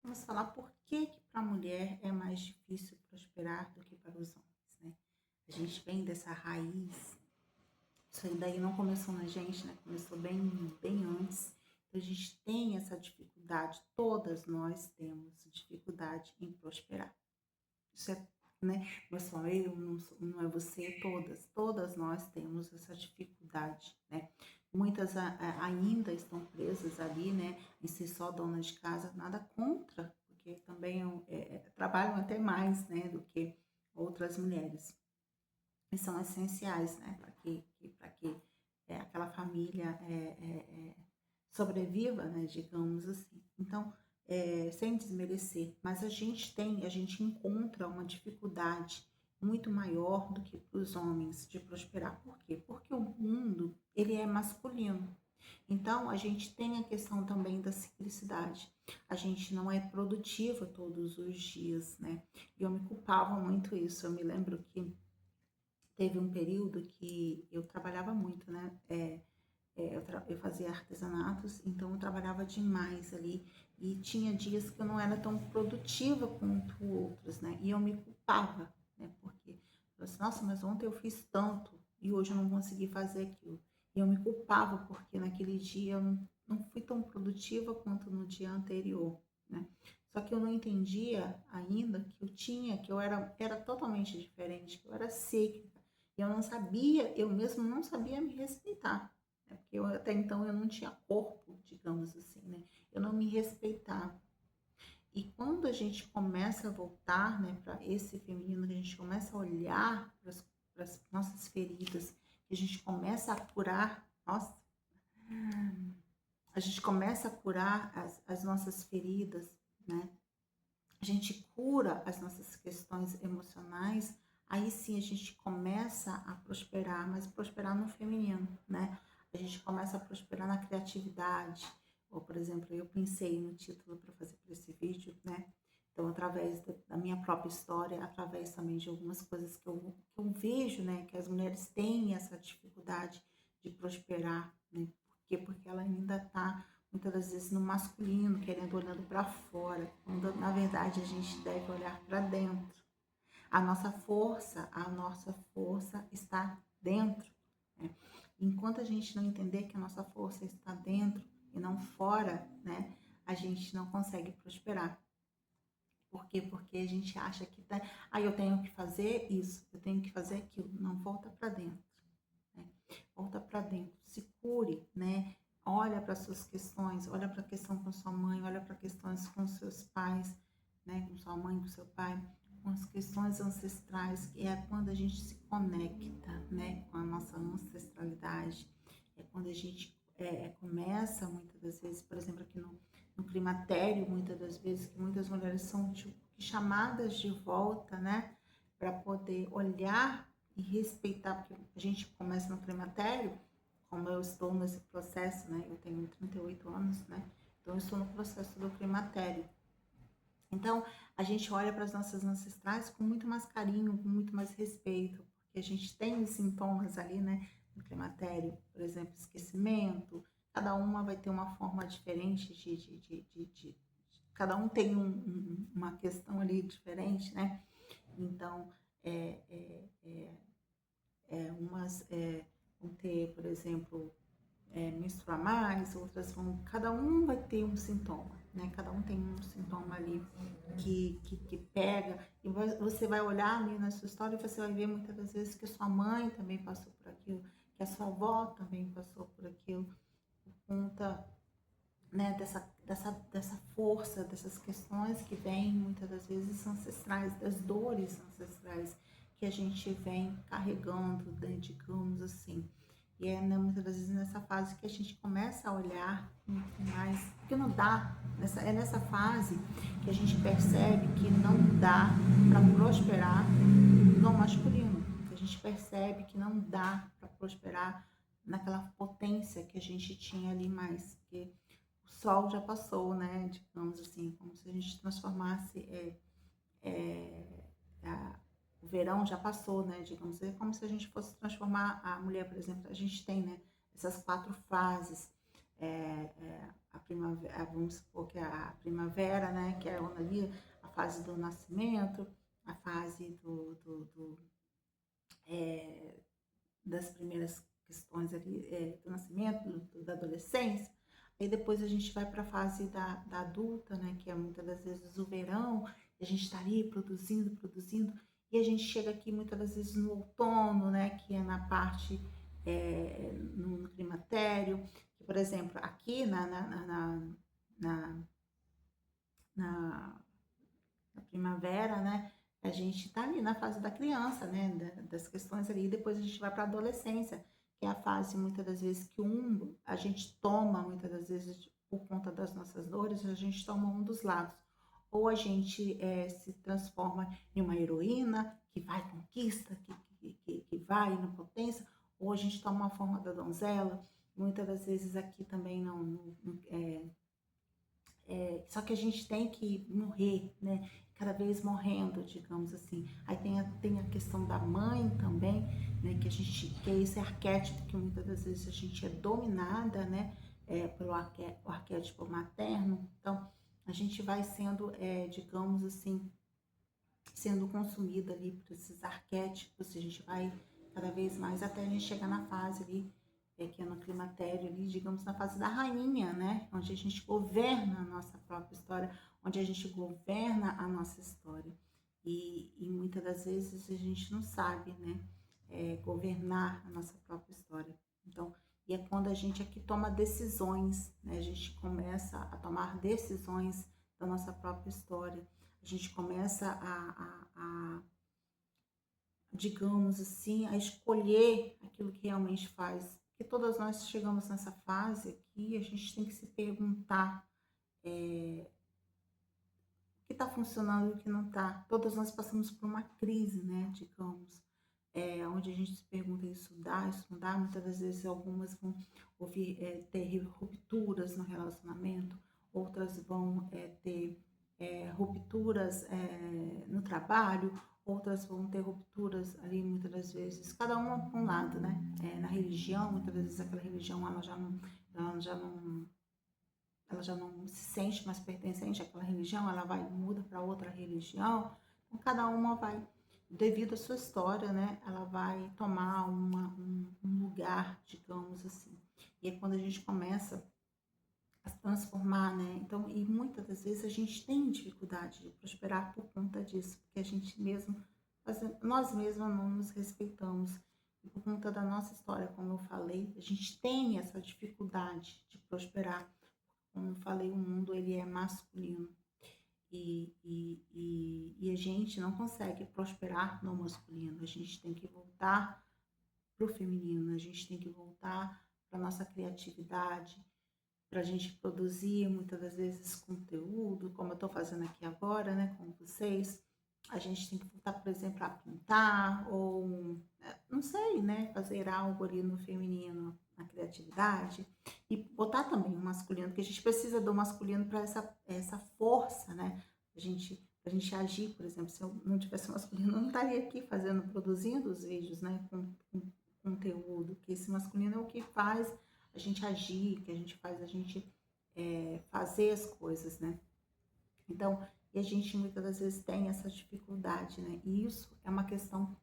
Vamos falar por que que para a mulher é mais difícil prosperar do que para os homens, né? A gente vem dessa raiz, isso aí daí não começou na gente, né? Começou bem antes. Então a gente tem essa dificuldade, todas nós temos dificuldade em prosperar. Isso é, né? Não é só eu, não é você, todas nós temos essa dificuldade, né? Muitas ainda estão presas ali, né? Em ser só dona de casa, nada contra, porque também trabalham até mais, né? Do que outras mulheres. E são essenciais, né? Para que aquela família sobreviva, né? Digamos assim. Então, sem desmerecer, mas a gente encontra uma dificuldade muito maior do que para os homens de prosperar. Por quê? Porque o mundo, ele é masculino. Então, a gente tem a questão também da ciclicidade. A gente não é produtiva todos os dias, né? E eu me culpava muito isso. Eu me lembro que teve um período que eu trabalhava muito, né? Eu fazia artesanatos, então eu trabalhava demais ali e tinha dias que eu não era tão produtiva quanto outros, né? E eu me culpava, né? Porque eu disse, nossa, mas ontem eu fiz tanto e hoje eu não consegui fazer aquilo. E eu me culpava porque naquele dia eu não fui tão produtiva quanto no dia anterior, né? Só que eu não entendia ainda que que eu era totalmente diferente, que eu era cíclica. E eu não sabia, eu mesmo não sabia me respeitar, né? Porque até então eu não tinha corpo, digamos assim, né? Eu não me respeitava. E quando a gente começa a voltar, né, para esse feminino, que a gente começa a olhar para as nossas feridas, que a gente começa a curar, nossa, a gente começa a curar as nossas feridas, né? A gente cura as nossas questões emocionais, aí sim a gente começa a prosperar, mas prosperar no feminino, né? A gente começa a prosperar na criatividade. Ou, por exemplo, eu pensei no título para fazer para esse vídeo, né? Então, através da minha própria história, através também de algumas coisas que eu vejo, né? Que as mulheres têm essa dificuldade de prosperar, né? Por quê? Porque ela ainda está muitas das vezes no masculino, querendo olhando para fora, quando na verdade a gente deve olhar para dentro. A nossa força está dentro, né? Enquanto a gente não entender que a nossa força está dentro e não fora, né, a gente não consegue prosperar. Por quê? Porque a gente acha que tá, eu tenho que fazer isso, eu tenho que fazer aquilo. Não, volta para dentro, né? Volta para dentro, se cure, né? Olha para suas questões, olha para a questão com sua mãe, olha para questões com seus pais, né? Com sua mãe, com seu pai, com as questões ancestrais, que é quando a gente se conecta, né? Com a nossa ancestralidade, é quando a gente começa, muitas das vezes, por exemplo, aqui no climatério, muitas das vezes, que muitas mulheres são tipo, chamadas de volta, né? Para poder olhar e respeitar, porque a gente começa no climatério, como eu estou nesse processo, né? Eu tenho 38 anos, né? Então eu estou no processo do climatério. Então a gente olha para as nossas ancestrais com muito mais carinho, com muito mais respeito, porque a gente tem os sintomas ali, né? No climatério, por exemplo, esquecimento. Cada uma vai ter uma forma diferente cada um tem uma questão ali diferente, né? Então, é, é, é, umas vão ter, por exemplo, menstruar mais, outras vão. Cada um vai ter um sintoma, né? Cada um tem um sintoma ali que pega, e você vai olhar ali na sua história e você vai ver muitas das vezes que a sua mãe também passou por aquilo, que a sua avó também passou por aquilo, por conta, né, dessa força, dessas questões que vêm muitas das vezes ancestrais, das dores ancestrais que a gente vem carregando, né, digamos assim. E é, né, muitas das vezes nessa fase que a gente começa a olhar muito mais, porque não dá, é nessa fase que a gente percebe que não dá para prosperar no masculino, que a gente percebe que não dá para prosperar naquela potência que a gente tinha ali mais, porque o sol já passou, né? Digamos assim, como se a gente transformasse a, o verão já passou, né? Digamos, é como se a gente fosse transformar a mulher, por exemplo, a gente tem, né? Essas 4 fases. a primavera, vamos supor que é a primavera, né, que é ali a fase do nascimento, a fase eh, das primeiras questões ali, do nascimento, da adolescência. Aí depois a gente vai para a fase da adulta, né, que é muitas das vezes o verão, e a gente está ali produzindo, produzindo, e a gente chega aqui muitas das vezes no outono, né, que é na parte, no climatério, que, por exemplo, aqui na, na na primavera, né? A gente tá ali na fase da criança, né? Das questões ali, e depois a gente vai para a adolescência, que é a fase muitas das vezes que a gente toma, muitas das vezes por conta das nossas dores, a gente toma um dos lados. Ou a gente se transforma em uma heroína que vai conquista, que vai na potência, ou a gente toma uma forma da donzela. Muitas das vezes aqui também só que a gente tem que morrer, né? Cada vez morrendo, digamos assim. Aí tem a questão da mãe também, né? Que é esse arquétipo que muitas das vezes a gente é dominada, né? Pelo arquétipo materno. Então, a gente vai sendo, digamos assim, sendo consumida ali por esses arquétipos. A gente vai cada vez mais até a gente chegar na fase ali que é no climatério ali, digamos, na fase da rainha, né? Onde a gente governa a nossa própria história, onde a gente governa a nossa história. E muitas das vezes a gente não sabe, né? Governar a nossa própria história. Então, e é quando a gente aqui toma decisões, né? A gente começa a tomar decisões da nossa própria história. A gente começa digamos assim, a escolher aquilo que realmente faz. Porque todas nós chegamos nessa fase aqui, a gente tem que se perguntar o que está funcionando e o que não está. Todas nós passamos por uma crise, né, digamos, onde a gente se pergunta isso dá, isso não dá. Muitas das vezes algumas vão ter rupturas no relacionamento, outras vão ter rupturas no trabalho, outras vão ter rupturas ali muitas das vezes, cada uma para um lado, né? Na religião, muitas vezes aquela religião ela já não se sente mais pertencente àquela religião, ela vai muda para outra religião. Então, cada uma vai, devido à sua história, né? Ela vai tomar um lugar, digamos assim. E é quando a gente começa a se transformar, né? Então, e muitas das vezes a gente tem dificuldade de prosperar por conta disso, porque a gente mesmo, nós mesmos não nos respeitamos. E por conta da nossa história, como eu falei, a gente tem essa dificuldade de prosperar. Como eu falei, o mundo ele é masculino. E a gente não consegue prosperar no masculino. A gente tem que voltar para o feminino, a gente tem que voltar para a nossa criatividade, para a gente produzir muitas das vezes conteúdo, como eu estou fazendo aqui agora, né, com vocês. A gente tem que voltar, por exemplo, a pintar, ou não sei, né, fazer algo ali no feminino, na criatividade, e botar também o masculino, porque a gente precisa do masculino para essa força, né, a gente agir. Por exemplo, se eu não tivesse masculino, eu não estaria aqui produzindo os vídeos, né, com conteúdo, que esse masculino é o que faz a gente agir, que a gente faz a gente fazer as coisas, né? Então, e a gente muitas das vezes tem essa dificuldade, né? E isso é uma questão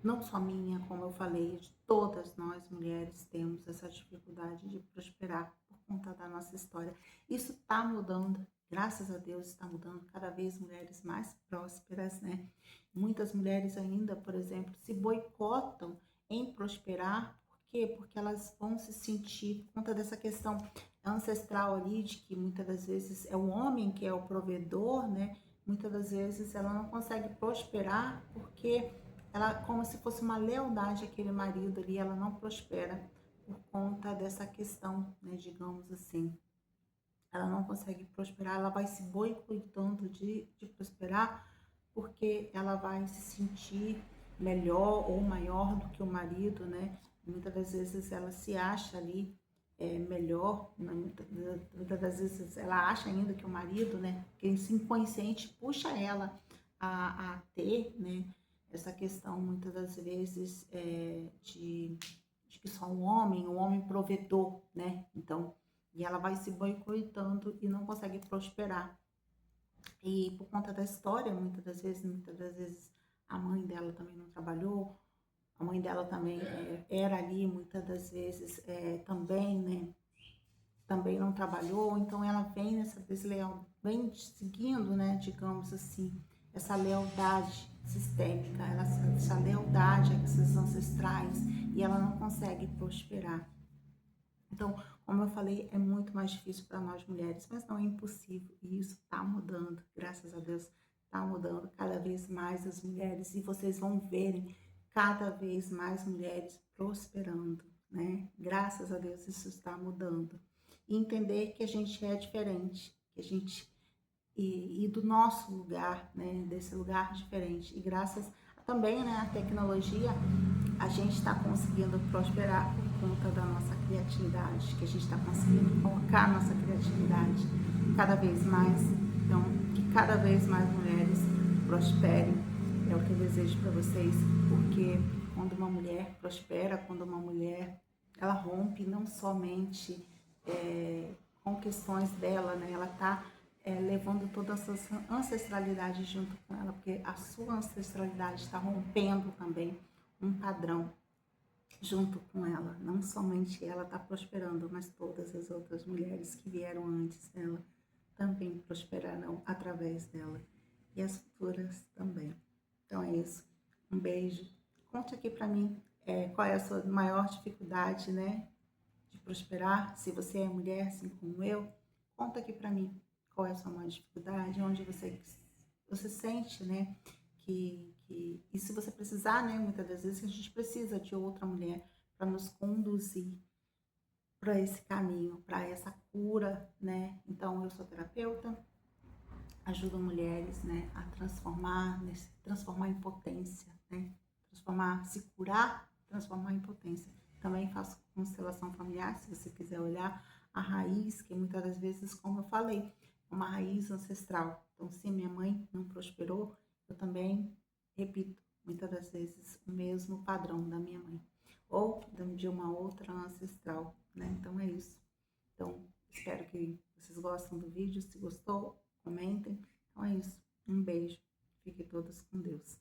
não só minha, como eu falei, de todas nós mulheres temos essa dificuldade de prosperar por conta da nossa história. Isso está mudando, graças a Deus está mudando, cada vez mulheres mais prósperas, né? Muitas mulheres ainda, por exemplo, se boicotam em prosperar. Por quê? Porque elas vão se sentir, por conta dessa questão ancestral ali, de que muitas das vezes é o homem que é o provedor, né? Muitas das vezes ela não consegue prosperar porque ela, como se fosse uma lealdade àquele marido ali, ela não prospera por conta dessa questão, né, digamos assim. Ela não consegue prosperar, ela vai se boicotando de prosperar, porque ela vai se sentir melhor ou maior do que o marido, né? Muitas das vezes ela se acha ali melhor, né? Muitas das vezes ela acha ainda que o marido, né? Que esse inconsciente puxa ela a ter, né? Essa questão muitas das vezes de que só um homem provedor, né? Então, E ela vai se boicotando e não consegue prosperar. E por conta da história, muitas das vezes a mãe dela também não trabalhou, a mãe dela também era ali, muitas das vezes também, né? Também não trabalhou, então ela vem nessa desleal, vem seguindo, né, digamos assim, essa lealdade sistêmica, essa lealdade a esses ancestrais, e ela não consegue prosperar. Então, como eu falei, é muito mais difícil para nós mulheres, mas não é impossível, e isso está mudando, graças a Deus, está mudando cada vez mais as mulheres, e vocês vão verem cada vez mais mulheres prosperando, né? Graças a Deus isso está mudando. E entender que a gente é diferente, que a gente e do nosso lugar, né, desse lugar diferente. E graças também, né, à tecnologia, a gente está conseguindo prosperar por conta da nossa criatividade, que a gente está conseguindo colocar a nossa criatividade cada vez mais. Então, que cada vez mais mulheres prosperem, é o que eu desejo para vocês, porque quando uma mulher prospera, quando uma mulher ela rompe não somente com questões dela, né? Ela está levando toda a sua ancestralidade junto com ela, porque a sua ancestralidade está rompendo também um padrão junto com ela. Não somente ela está prosperando, mas todas as outras mulheres que vieram antes dela também prosperarão através dela. E as futuras também. Então é isso. Um beijo. Conte aqui para mim qual é a sua maior dificuldade, né, de prosperar. Se você é mulher, assim como eu, conta aqui para mim qual é a sua maior dificuldade, onde você sente, né, e se você precisar, né, muitas das vezes a gente precisa de outra mulher para nos conduzir para esse caminho, para essa cura, né? Então eu sou terapeuta, ajudo mulheres, né, a transformar em potência, né? Transformar, se curar, transformar em potência. Também faço constelação familiar, se você quiser olhar a raiz, que muitas das vezes, como eu falei, é uma raiz ancestral. Então, se minha mãe não prosperou, eu também repito muitas das vezes o mesmo padrão da minha mãe ou de uma outra ancestral, né? Então é isso. Então, espero que vocês gostem do vídeo. Se gostou, comentem. Então é isso. Um beijo. Fiquem todos com Deus.